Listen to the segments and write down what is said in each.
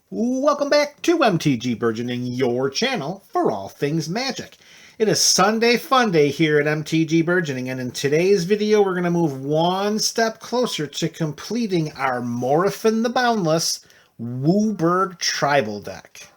Welcome back to MTG Burgeoning, your channel for all things magic. It is Sunday PHONday here at MTG Burgeoning, and in today's video we're going to move one step closer to completing our Morophon the Boundless WUBRG tribal deck.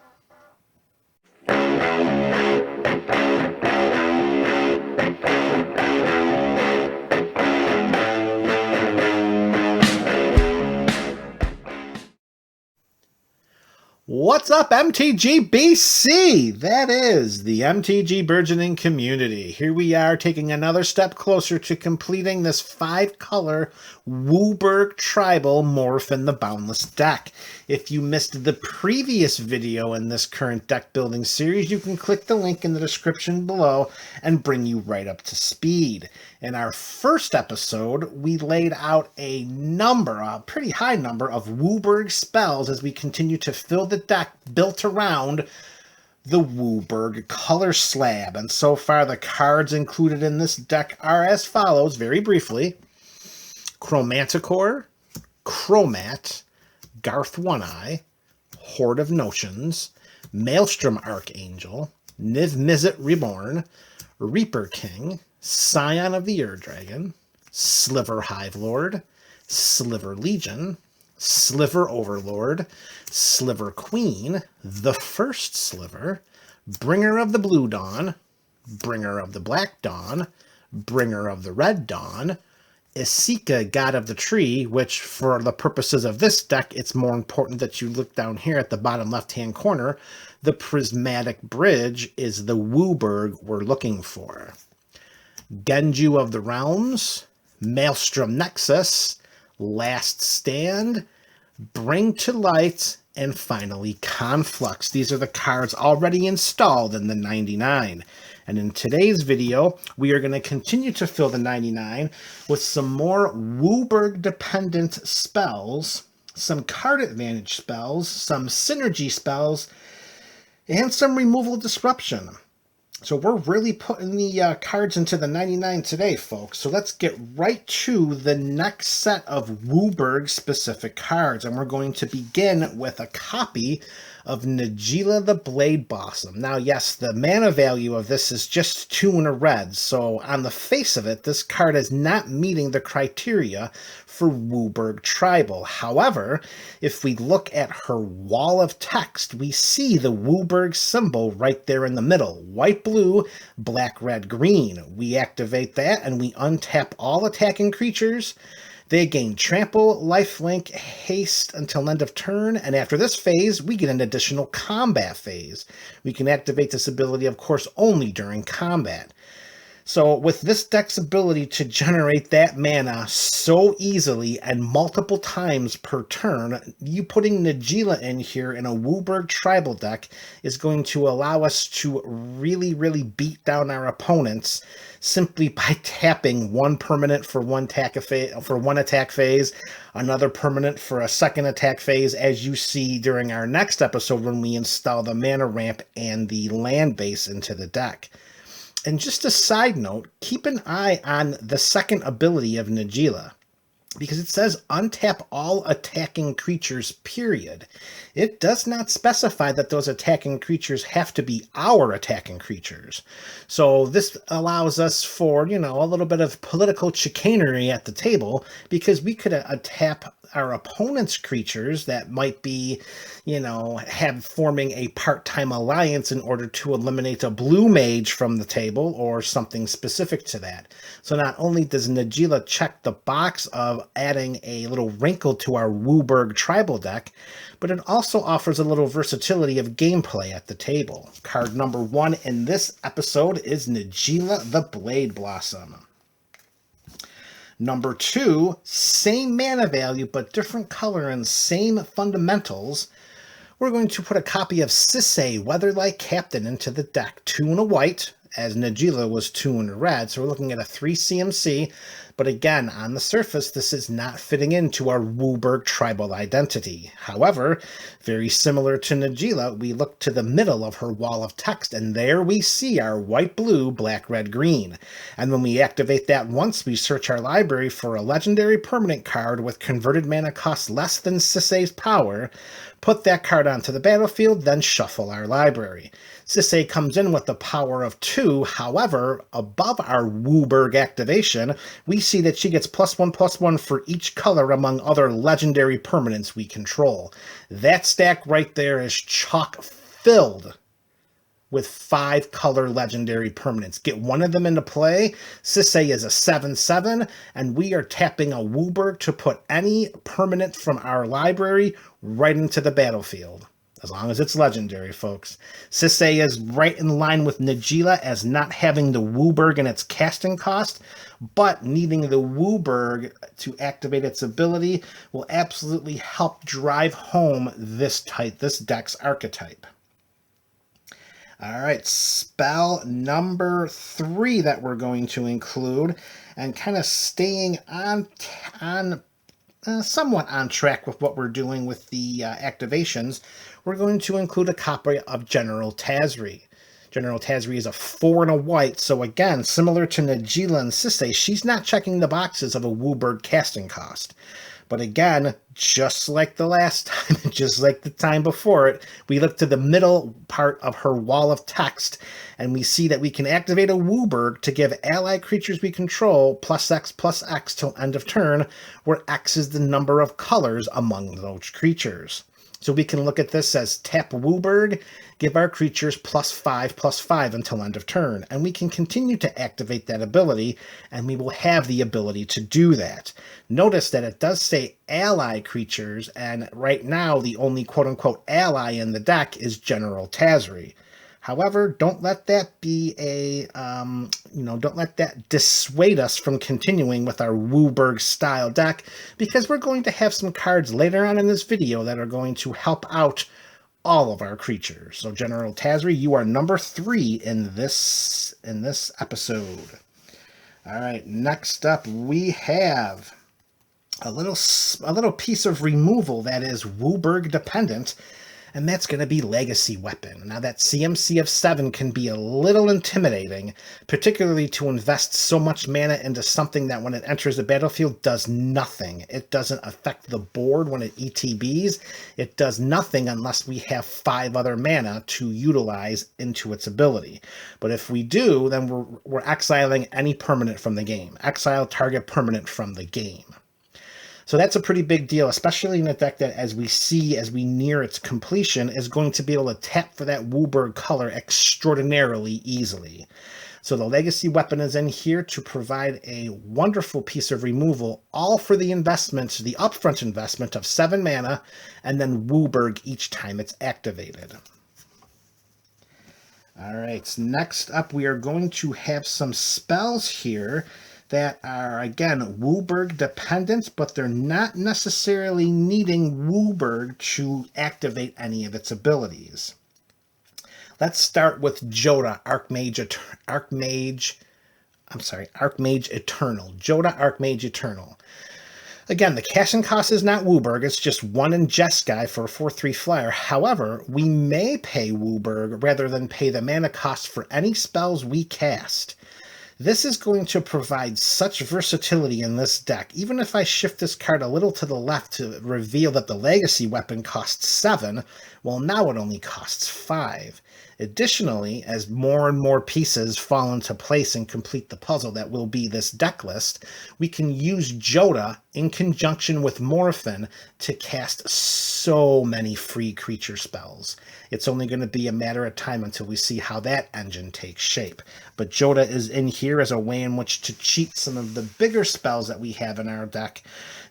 What's up, MTG BC? That is the MTG Burgeoning community. Here we are taking another step closer to completing this 5-color WUBRG tribal Morophon the Boundless deck. If you missed the previous video in this current deck building series, you can click the link in the description below and bring you right up to speed. In our first episode, we laid out a pretty high number of WUBRG spells as we continue to fill the deck built around the WUBRG color slab. And so far, the cards included in this deck are as follows, very briefly: Chromanticore, Chromat, Garth One-Eye, Horde of Notions, Maelstrom Archangel, Niv Mizzet Reborn, Reaper King, Scion of the Draco, Sliver Hivelord, Sliver Legion, Sliver Overlord, Sliver Queen, the First Sliver, Bringer of the Blue Dawn, Bringer of the Black Dawn, Bringer of the Red Dawn, Isika, God of the Tree, which for the purposes of this deck, it's more important that you look down here at the bottom left-hand corner. The Prismatic Bridge is the WUBRG we're looking for. Genju of the Realms, Maelstrom Nexus, Last Stand, Bring to Light, and finally Conflux. These are the cards already installed in the 99. And in today's video, we are going to continue to fill the 99 with some more WUBRG-dependent spells, some card advantage spells, some synergy spells, and some removal disruption. So we're really putting the cards into the 99 today, folks. So let's get right to the next set of WUBRG-specific cards. And we're going to begin with a copy of Najeela the Blade Blossom. Now, yes, the mana value of this is just 2 and a red. So on the face of it, this card is not meeting the criteria for WUBRG Tribal. However, if we look at her wall of text, we see the WUBRG symbol right there in the middle. White, blue, black, red, green. We activate that and we untap all attacking creatures. They gain trample, lifelink, haste until end of turn, and after this phase, we get an additional combat phase. We can activate this ability, of course, only during combat. So with this deck's ability to generate that mana so easily and multiple times per turn, you putting Najeela in here in a WUBRG tribal deck is going to allow us to really beat down our opponents simply by tapping one permanent for one attack phase, another permanent for a second attack phase, as you see during our next episode when we install the mana ramp and the land base into the deck. And just a side note, keep an eye on the second ability of Najeela, because it says untap all attacking creatures, period. It does not specify that those attacking creatures have to be our attacking creatures. So this allows us for, a little bit of political chicanery at the table, because we could untap our opponent's creatures that might be, forming a part-time alliance in order to eliminate a blue mage from the table or something specific to that. So not only does Najeela check the box of adding a little wrinkle to our WUBRG tribal deck, but it also offers a little versatility of gameplay at the table. Card number 1 in this episode is Najeela the Blade Blossom. Number 2, same mana value, but different color and same fundamentals. We're going to put a copy of Sisay, Weatherlight Captain, into the deck. 2 and a white, as Najeela was 2 and a red. So we're looking at a 3 CMC, But again, on the surface, this is not fitting into our WUBRG tribal identity. However, very similar to Najeela, we look to the middle of her wall of text, and there we see our white, blue, black, red, green. And when we activate that once, we search our library for a legendary permanent card with converted mana cost less than Sisay's power, put that card onto the battlefield, then shuffle our library. Sisay comes in with the power of 2, however, above our WUBRG activation, we see that she gets +1/+1 for each color among other legendary permanents we control. That stack right there is chock filled with 5 color legendary permanents. Get one of them into play, Sisay is a 7/7, and we are tapping a WUBRG to put any permanent from our library right into the battlefield. As long as it's legendary, folks. Sisay is right in line with Najeela as not having the WUBRG in its casting cost, but needing the WUBRG to activate its ability will absolutely help drive home this deck's archetype. All right, spell number 3 that we're going to include, and kind of staying somewhat on track with what we're doing with the activations, we're going to include a copy of General Tazri. General Tazri is a 4 and a white, so again, similar to Najeela and Sisay, she's not checking the boxes of a WUBRG casting cost. But again, just like the last time, just like the time before it, we look to the middle part of her wall of text, and we see that we can activate a WUBRG to give ally creatures we control +X/+X till end of turn, where X is the number of colors among those creatures. So we can look at this as tap WUBRG, give our creatures +5/+5 until end of turn, and we can continue to activate that ability, and we will have the ability to do that. Notice that it does say ally creatures, and right now the only quote-unquote ally in the deck is General Tazri. However, don't let that be don't let that dissuade us from continuing with our WUBRG style deck, because we're going to have some cards later on in this video that are going to help out all of our creatures. So General Tazri, you are number 3 in this episode. All right, next up we have a little piece of removal that is WUBRG dependent, and that's going to be Legacy Weapon. Now, that CMC of 7 can be a little intimidating, particularly to invest so much mana into something that when it enters the battlefield does nothing. It doesn't affect the board when it ETBs. It does nothing unless we have 5 other mana to utilize into its ability. But if we do, then we're exiling any permanent from the game. Exile target permanent from the game. So that's a pretty big deal, especially in a deck that, as we near its completion, is going to be able to tap for that WUBRG color extraordinarily easily. So the Legacy Weapon is in here to provide a wonderful piece of removal, all for the investment, the upfront investment of 7 mana, and then WUBRG each time it's activated. All right, next up we are going to have some spells here that are, again, WUBRG dependent, but they're not necessarily needing WUBRG to activate any of its abilities. Let's start with Jodah, Archmage Eternal. Jodah, Archmage Eternal. Again, the casting cost is not WUBRG, it's just 1 in Jeskai for a 4/3 flyer. However, we may pay WUBRG rather than pay the mana cost for any spells we cast. This is going to provide such versatility in this deck. Even if I shift this card a little to the left to reveal that the Legacy Weapon costs 7, well, now it only costs 5. Additionally, as more and more pieces fall into place and complete the puzzle that will be this deck list, we can use Jodah in conjunction with Morophon to cast so many free creature spells. It's only going to be a matter of time until we see how that engine takes shape. But Jodah is in here as a way in which to cheat some of the bigger spells that we have in our deck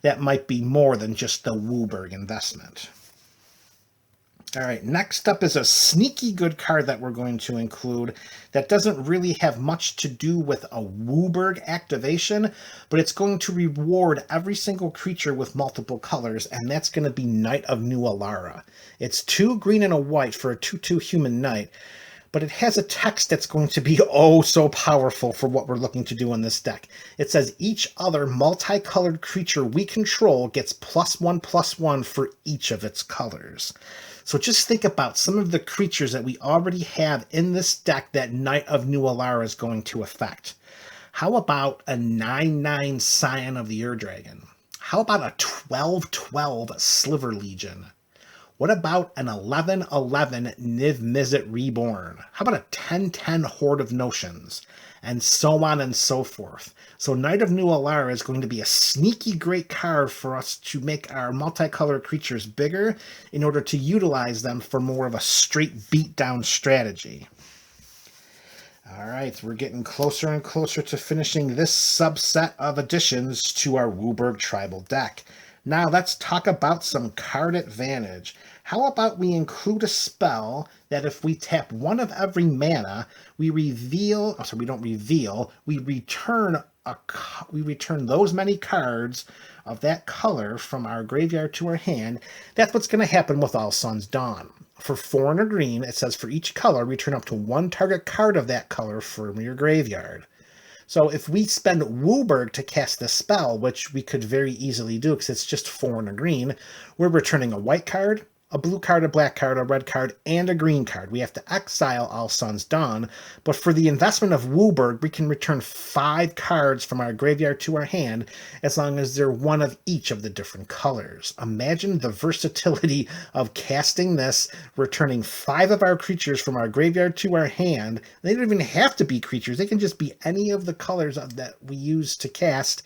that might be more than just the WUBRG investment. All right, next up is a sneaky good card that we're going to include that doesn't really have much to do with a WUBRG activation, but it's going to reward every single creature with multiple colors, and that's going to be Knight of New Alara. It's 2 green and a white for a 2/2 human knight, but it has a text that's going to be oh so powerful for what we're looking to do in this deck. It says each other multicolored creature we control gets +1/+1 for each of its colors. So just think about some of the creatures that we already have in this deck that Knight of New Alara is going to affect. How about a 9/9 Scion of the Dragon? How about a 12/12 Sliver Legion? What about an 11/11 Niv-Mizzet Reborn? How about a 10/10 Horde of Notions? And so on and so forth. So Knight of New Alara is going to be a sneaky great card for us to make our multicolored creatures bigger in order to utilize them for more of a straight beatdown strategy. All right, we're getting closer and closer to finishing this subset of additions to our WUBRG tribal deck. Now let's talk about some card advantage. How about we include a spell that if we tap one of every mana, we reveal, oh, sorry, we don't reveal, we return those many cards of that color from our graveyard to our hand. That's what's going to happen with All Sun's Dawn. For 4 and a green, it says for each color, return up to 1 target card of that color from your graveyard. So if we spend WUBRG to cast this spell, which we could very easily do because it's just 4 and a green, we're returning a white card, a blue card, a black card, a red card, and a green card. We have to exile All Sun's Dawn, but for the investment of WUBRG, we can return 5 cards from our graveyard to our hand as long as they're one of each of the different colors. Imagine the versatility of casting this, returning 5 of our creatures from our graveyard to our hand. They don't even have to be creatures. They can just be any of the colors that we use to cast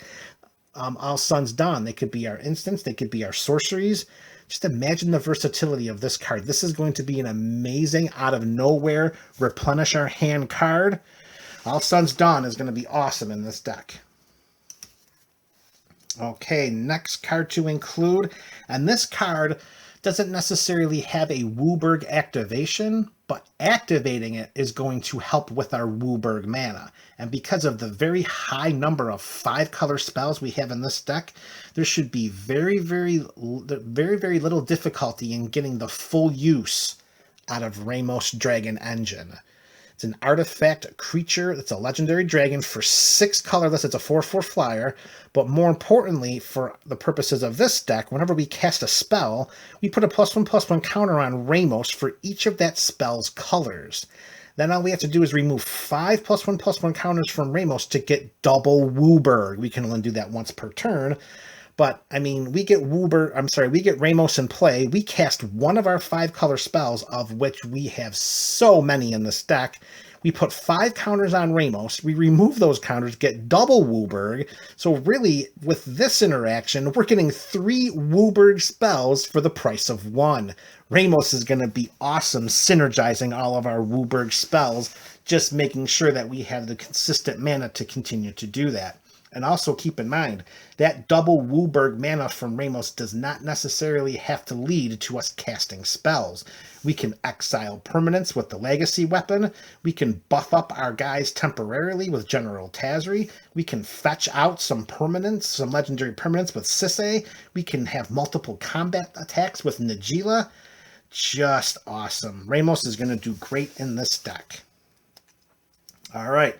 All Sun's Dawn. They could be our instants. They could be our sorceries. Just imagine the versatility of this card. This is going to be an amazing, out of nowhere, replenish our hand card. All Sun's Dawn is going to be awesome in this deck. Okay, next card to include, and this card doesn't necessarily have a WUBRG activation, but activating it is going to help with our WUBRG mana. And because of the very high number of 5-color spells we have in this deck, there should be very, very little difficulty in getting the full use out of Ramos Dragon Engine. It's an artifact creature. It's a legendary dragon for 6 colorless. It's a 4/4 flyer. But more importantly, for the purposes of this deck, whenever we cast a spell, we put a +1/+1 counter on Ramos for each of that spell's colors. Then all we have to do is remove 5 +1/+1 counters from Ramos to get double WUBRG. We can only do that once per turn. But, I mean, we get Ramos in play. We cast one of our 5-color spells, of which we have so many in this deck. We put 5 counters on Ramos. We remove those counters, get double WUBRG. So really, with this interaction, we're getting 3 WUBRG spells for the price of 1. Ramos is going to be awesome, synergizing all of our WUBRG spells, just making sure that we have the consistent mana to continue to do that. And also keep in mind, that double WUBRG mana from Ramos does not necessarily have to lead to us casting spells. We can exile permanents with the Legacy weapon. We can buff up our guys temporarily with General Tazri. We can fetch out some permanents, some legendary permanents with Sisay. We can have multiple combat attacks with Najeela. Just awesome. Ramos is going to do great in this deck. All right.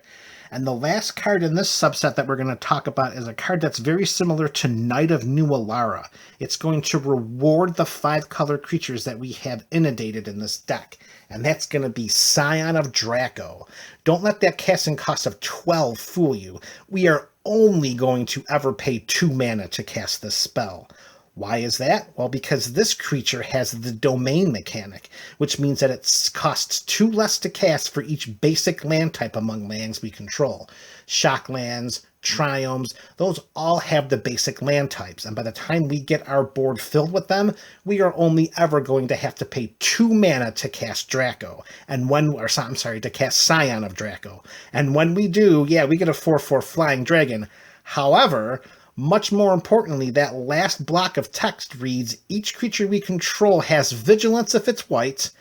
And the last card in this subset that we're going to talk about is a card that's very similar to Knight of New Alara. It's going to reward the 5-color creatures that we have inundated in this deck. And that's going to be Scion of Draco. Don't let that casting cost of 12 fool you. We are only going to ever pay 2 mana to cast this spell. Why is that? Well, because this creature has the domain mechanic, which means that it costs 2 less to cast for each basic land type among lands we control. Shocklands, Triomes, those all have the basic land types, and by the time we get our board filled with them, we are only ever going to have to pay 2 mana to cast Draco, to cast Scion of Draco. And when we do, yeah, we get a 4/4 flying dragon. However, much more importantly, that last block of text reads, each creature we control has vigilance if it's white,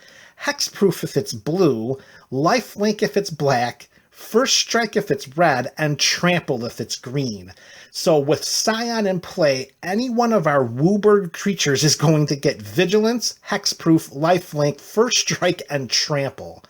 hexproof if it's blue, lifelink if it's black, first strike if it's red, and trample if it's green. So with Scion in play, any one of our WUBRG creatures is going to get vigilance, hexproof, lifelink, first strike, and trample.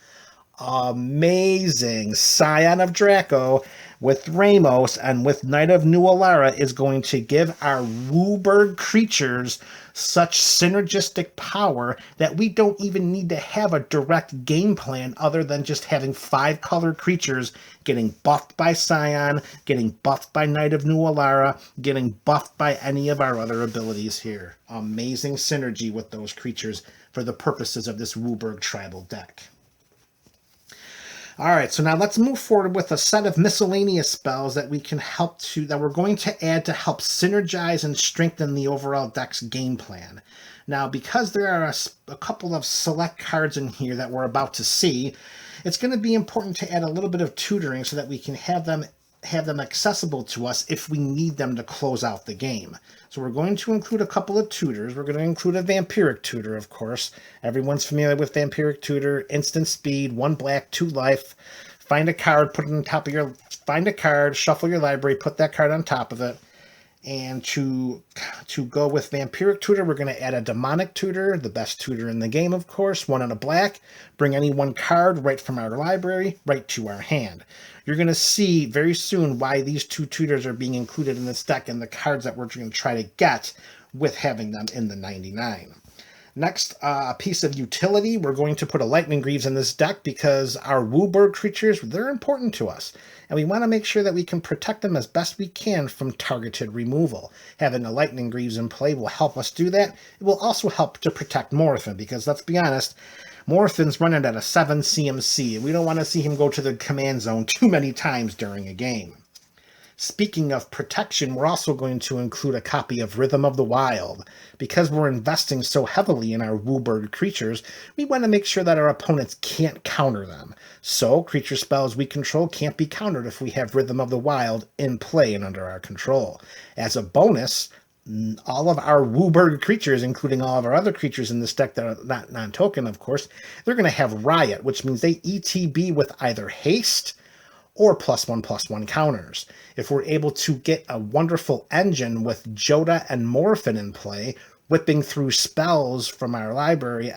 Amazing. Scion of Draco with Ramos and with Knight of New Alara is going to give our WUBRG creatures such synergistic power that we don't even need to have a direct game plan other than just having 5-color creatures getting buffed by Scion, getting buffed by Knight of New Alara, getting buffed by any of our other abilities here. Amazing synergy with those creatures for the purposes of this WUBRG tribal deck. All right, so now let's move forward with a set of miscellaneous spells that we can that we're going to add to help synergize and strengthen the overall deck's game plan. Now, because there are a couple of select cards in here that we're about to see, it's going to be important to add a little bit of tutoring so that we can have them accessible to us if we need them to close out the game. So we're going to include a couple of tutors. We're going to include a vampiric tutor, of course. Everyone's familiar with vampiric tutor. Instant speed, 1 black, 2 life. Find a card, put it on top of find a card, shuffle your library, put that card on top of it. And to go with vampiric tutor, we're going to add a demonic tutor, the best tutor in the game, of course. 1 and a black. Bring any 1 card right from our library right to our hand. You're going to see very soon why these 2 tutors are being included in this deck and the cards that we're going to try to get with having them in the 99. Next, a piece of utility. We're going to put a Lightning Greaves in this deck because our WUBRG creatures, they're important to us. And we want to make sure that we can protect them as best we can from targeted removal. Having a Lightning Greaves in play will help us do that. It will also help to protect Morophon because, let's be honest, Morophon's running at a 7 CMC, and we don't want to see him go to the command zone too many times during a game. Speaking of protection, we're also going to include a copy of Rhythm of the Wild. Because we're investing so heavily in our WUBRG creatures, we want to make sure that our opponents can't counter them. So, creature spells we control can't be countered if we have Rhythm of the Wild in play and under our control. As a bonus, all of our WUBRG creatures, including all of our other creatures in this deck that are not non-token, of course, they're going to have Riot, which means they ETB with either haste or +1/+1 counters. If we're able to get a wonderful engine with Jodah and Morophon in play, whipping through spells from our library,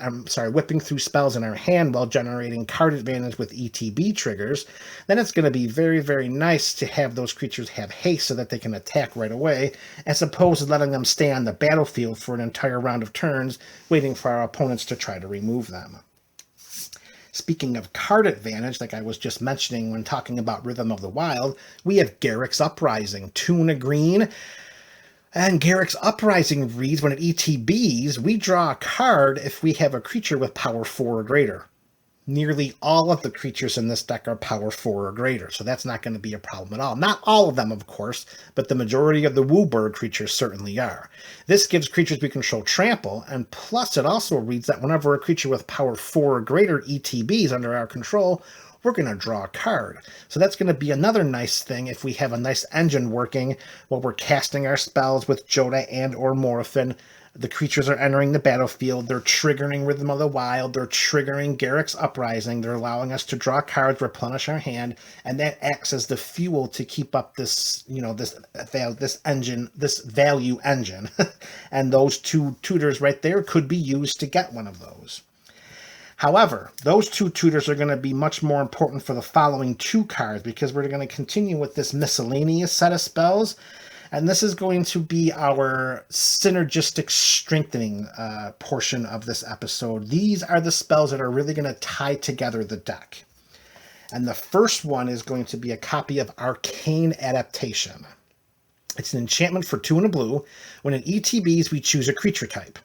whipping through spells in our hand while generating card advantage with ETB triggers, then it's going to be very, very nice to have those creatures have haste so that they can attack right away, as opposed to letting them stay on the battlefield for an entire round of turns, waiting for our opponents to try to remove them. Speaking of card advantage, like I was just mentioning when talking about Rhythm of the Wild, we have Garruk's Uprising, 2 and a green. And Garruk's Uprising reads, when it ETBs, we draw a card if we have a creature with power 4 or greater. Nearly all of the creatures in this deck are power 4 or greater, so that's not going to be a problem at all. Not all of them, of course, but the majority of the WUBRG creatures certainly are. This gives creatures we control trample, and plus it also reads that whenever a creature with power 4 or greater ETBs under our control, we're going to draw a card. So that's going to be another nice thing if we have a nice engine working while we're casting our spells with Jodah and or Morophon. The creatures are entering the battlefield, they're triggering Rhythm of the Wild, they're triggering Garruk's Uprising, they're allowing us to draw cards, replenish our hand, and that acts as the fuel to keep up this, this engine, this value engine. And those 2 tutors right there could be used to get one of those. However, those 2 tutors are going to be much more important for the following 2 cards because we're going to continue with this miscellaneous set of spells. And this is going to be our synergistic strengthening portion of this episode. These are the spells that are really going to tie together the deck. And the first one is going to be a copy of Arcane Adaptation. It's an enchantment for 2 and a blue. When it ETBs, we choose a creature type.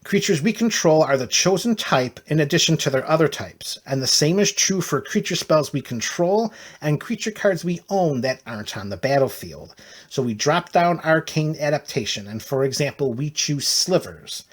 Creatures we control are the chosen type in addition to their other types, and the same is true for creature spells we control and creature cards we own that aren't on the battlefield. So we drop down Arcane Adaptation, and for example, we choose Slivers.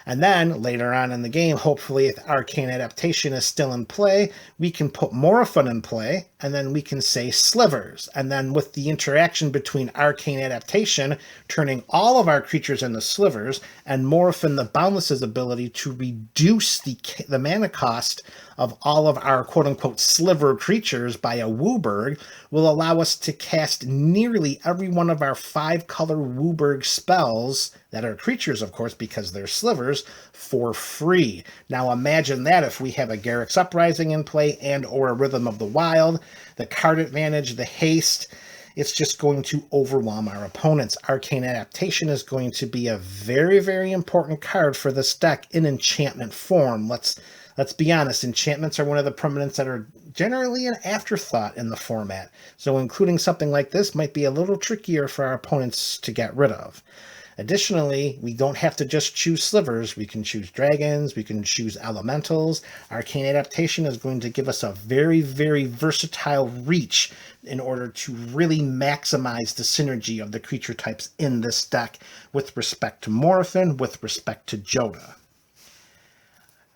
And then, later on in the game, hopefully if Arcane Adaptation is still in play, we can put Morophon in play, and then we can say slivers. And then with the interaction between Arcane Adaptation, turning all of our creatures into slivers, and Morophon the Boundless's ability to reduce the mana cost of all of our quote-unquote sliver creatures by a WUBRG, will allow us to cast nearly every one of our 5-color WUBRG spells, that are creatures, of course, because they're slivers, for free. Now imagine that if we have a Garruk's Uprising in play and or a Rhythm of the Wild, the card advantage, the haste, it's just going to overwhelm our opponents. Arcane Adaptation is going to be a very, very important card for this deck in enchantment form. Let's be honest, enchantments are one of the permanents that are generally an afterthought in the format, so including something like this might be a little trickier for our opponents to get rid of. Additionally, we don't have to just choose slivers. We can choose dragons, we can choose elementals. Arcane Adaptation is going to give us a very, very versatile reach in order to really maximize the synergy of the creature types in this deck with respect to Morophon, with respect to Jodah.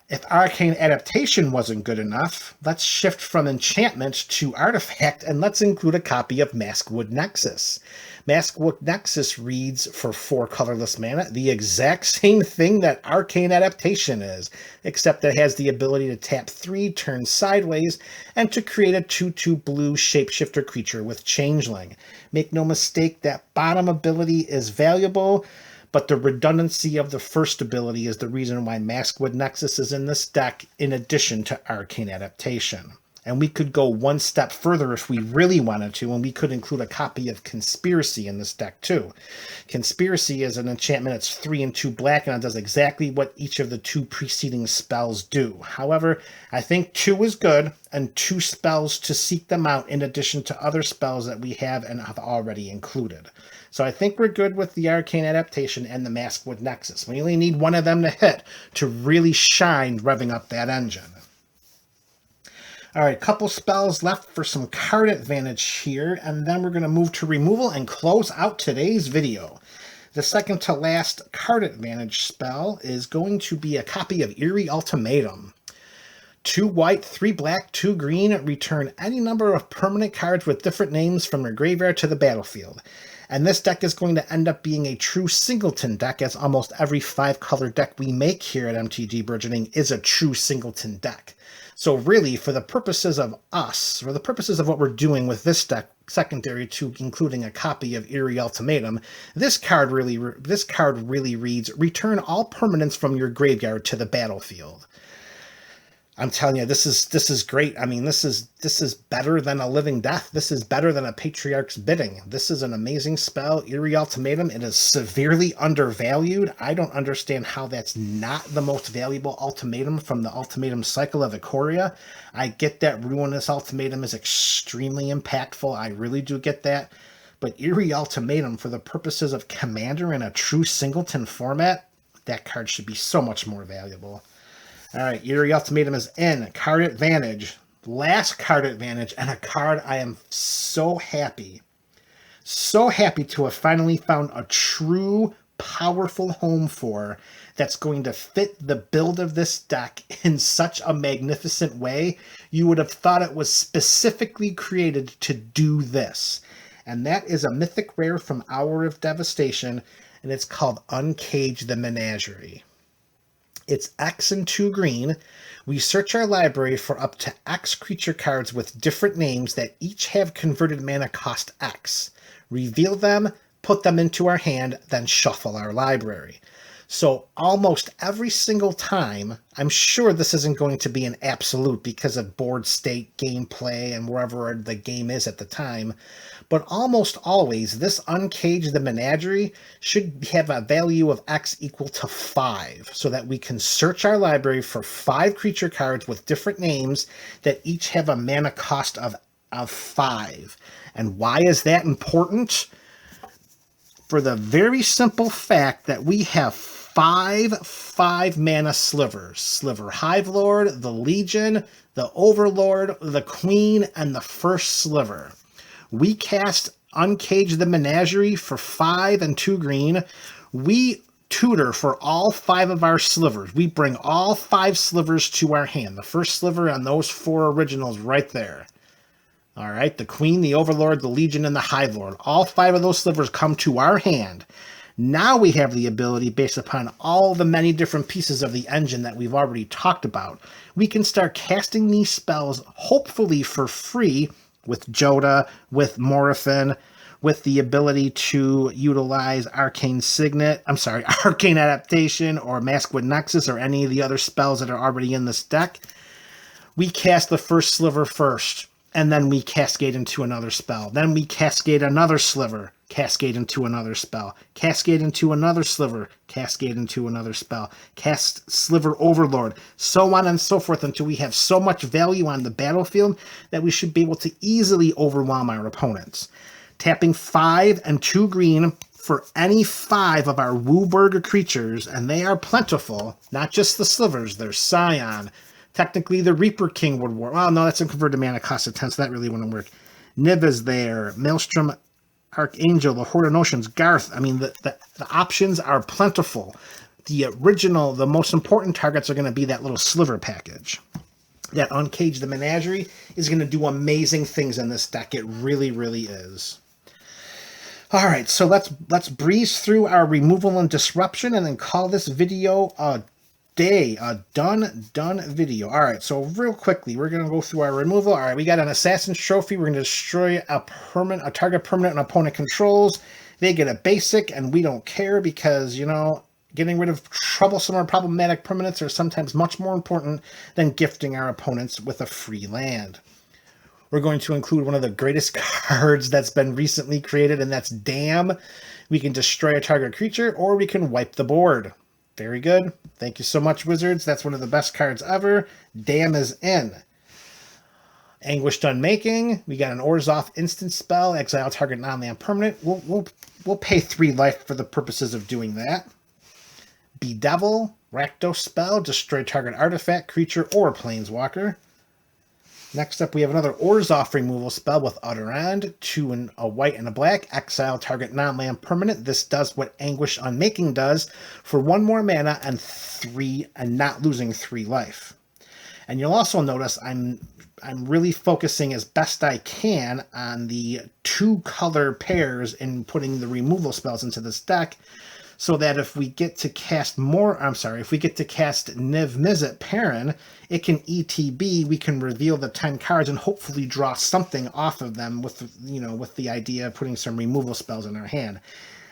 If Arcane Adaptation wasn't good enough, let's shift from enchantment to artifact and let's include a copy of Maskwood Nexus. Maskwood Nexus reads for 4 colorless mana, the exact same thing that Arcane Adaptation is, except it has the ability to tap 3, turn sideways, and to create a 2/2 blue shapeshifter creature with Changeling. Make no mistake, that bottom ability is valuable, but the redundancy of the first ability is the reason why Maskwood Nexus is in this deck in addition to Arcane Adaptation. And we could go one step further if we really wanted to, and we could include a copy of Conspiracy in this deck too. Conspiracy is an enchantment, it's 3 and 2 black, and it does exactly what each of the 2 preceding spells do. However, I think 2 is good, and 2 spells to seek them out in addition to other spells that we have and have already included. So I think we're good with the Arcane Adaptation and the Maskwood Nexus. We only need one of them to hit to really shine, revving up that engine. All right, couple spells left for some card advantage here, and then we're going to move to removal and close out today's video. The second to last card advantage spell is going to be a copy of Eerie Ultimatum. 2 white, 3 black, 2 green, return any number of permanent cards with different names from your graveyard to the battlefield. And this deck is going to end up being a true singleton deck, as almost every 5-color deck we make here at MTG Burgeoning is a true singleton deck. So really, for the purposes of us, for the purposes of what we're doing with this deck, secondary to including a copy of Eerie Ultimatum, this card really reads, return all permanents from your graveyard to the battlefield. I'm telling you, this is great. I mean, this is better than a Living Death. This is better than a Patriarch's Bidding. This is an amazing spell, Eerie Ultimatum. It is severely undervalued. I don't understand how that's not the most valuable ultimatum from the ultimatum cycle of Ikoria. I get that Ruinous Ultimatum is extremely impactful. I really do get that. But Eerie Ultimatum, for the purposes of Commander in a true singleton format, that card should be so much more valuable. All right, Eerie Ultimatum is in. Card advantage. Last card advantage, and a card I am so happy to have finally found a true powerful home for that's going to fit the build of this deck in such a magnificent way. You would have thought it was specifically created to do this. And that is a mythic rare from Hour of Devastation, and it's called Uncage the Menagerie. It's X and 2 green. We search our library for up to X creature cards with different names that each have converted mana cost X. Reveal them, put them into our hand, then shuffle our library. So almost every single time, I'm sure this isn't going to be an absolute because of board state, gameplay, and wherever the game is at the time, but almost always this Uncage the Menagerie should have a value of X equal to 5, so that we can search our library for 5 creature cards with different names that each have a mana cost of 5. And why is that important? For the very simple fact that we have 5 mana slivers. Sliver Hive Lord, the Legion, the Overlord, the Queen, and the first sliver. We cast Uncage the Menagerie for 5 and 2 green. We tutor for all 5 of our slivers. We bring all 5 slivers to our hand. The first sliver on those 4 originals right there. All right, the Queen, the Overlord, the Legion, and the Hive Lord. All 5 of those slivers come to our hand. Now we have the ability, based upon all the many different pieces of the engine that we've already talked about, we can start casting these spells, hopefully for free, with Joda, with Morophon, with the ability to utilize Arcane Signet, Arcane Adaptation, or Maskwood Nexus, or any of the other spells that are already in this deck. We cast the first sliver first, and then we cascade into another spell. Then we cascade another sliver, cascade into another spell, cascade into another sliver, cascade into another spell, cast Sliver Overlord, so on and so forth until we have so much value on the battlefield that we should be able to easily overwhelm our opponents. Tapping 5 and 2 green for any 5 of our WUBRG creatures, and they are plentiful, not just the slivers, there's Scion. Technically, the Reaper King would work. Well, no, that's a converted mana cost of 10, so that really wouldn't work. Niv is there. Maelstrom Archangel, the Horde of Notions, Garth. I mean, the options are plentiful. The most important targets are going to be that little sliver package. That Uncage, the Menagerie, is going to do amazing things in this deck. It really, really is. All right, so let's breeze through our removal and disruption and then call this video a done video. All right, so real quickly, we're going to go through our removal. All right, we got an Assassin's Trophy. We're going to destroy a target permanent an opponent controls. They get a basic, and we don't care because, you know, getting rid of troublesome or problematic permanents are sometimes much more important than gifting our opponents with a free land. We're going to include one of the greatest cards that's been recently created, and that's Damn. We can destroy a target creature, or we can wipe the board. Very good. Thank you so much, Wizards. That's one of the best cards ever. Damn is in. Anguished Unmaking. We got an Orzhov instant spell. Exile target non-land permanent. We'll pay 3 life for the purposes of doing that. Bedevil. Rakdos spell. Destroy target artifact, creature, or planeswalker. Next up, we have another Orzhov removal spell with Utterand, 2 and a white and a black. Exile target non-land permanent. This does what Anguish Unmaking does for 1 more mana and not losing 3 life. And you'll also notice I'm really focusing as best I can on the 2 color pairs in putting the removal spells into this deck, so that if we get to cast if we get to cast Niv Mizzet Perrin, it can ETB, we can reveal the 10 cards and hopefully draw something off of them with the idea of putting some removal spells in our hand.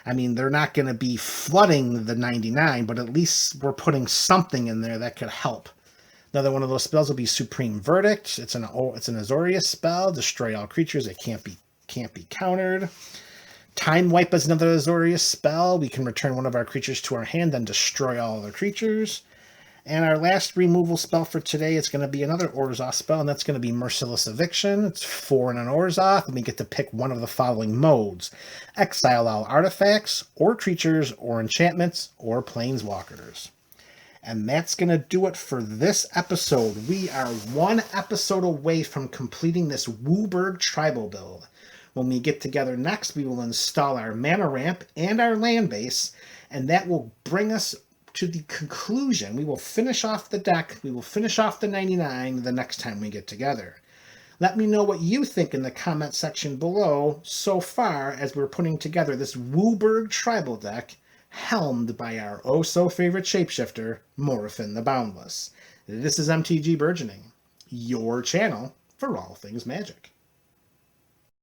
I mean, they're not going to be flooding the 99, but at least we're putting something in there that could help. Another one of those spells will be Supreme Verdict. It's an Azorius spell. Destroy all creatures. It can't be countered. Time Wipe is another Azorius spell. We can return one of our creatures to our hand, then destroy all other creatures. And our last removal spell for today is going to be another Orzhov spell, and that's going to be Merciless Eviction. It's 4 and an Orzhov, and we get to pick one of the following modes. Exile all artifacts, or creatures, or enchantments, or planeswalkers. And that's going to do it for this episode. We are 1 episode away from completing this WUBRG tribal build. When we get together next, we will install our mana ramp and our land base, and that will bring us to the conclusion. We will finish off the deck. We will finish off the 99 the next time we get together. Let me know what you think in the comment section below so far as we're putting together this WUBRG tribal deck, helmed by our oh-so-favorite shapeshifter, Morophon the Boundless. This is MTG Burgeoning, your channel for all things magic.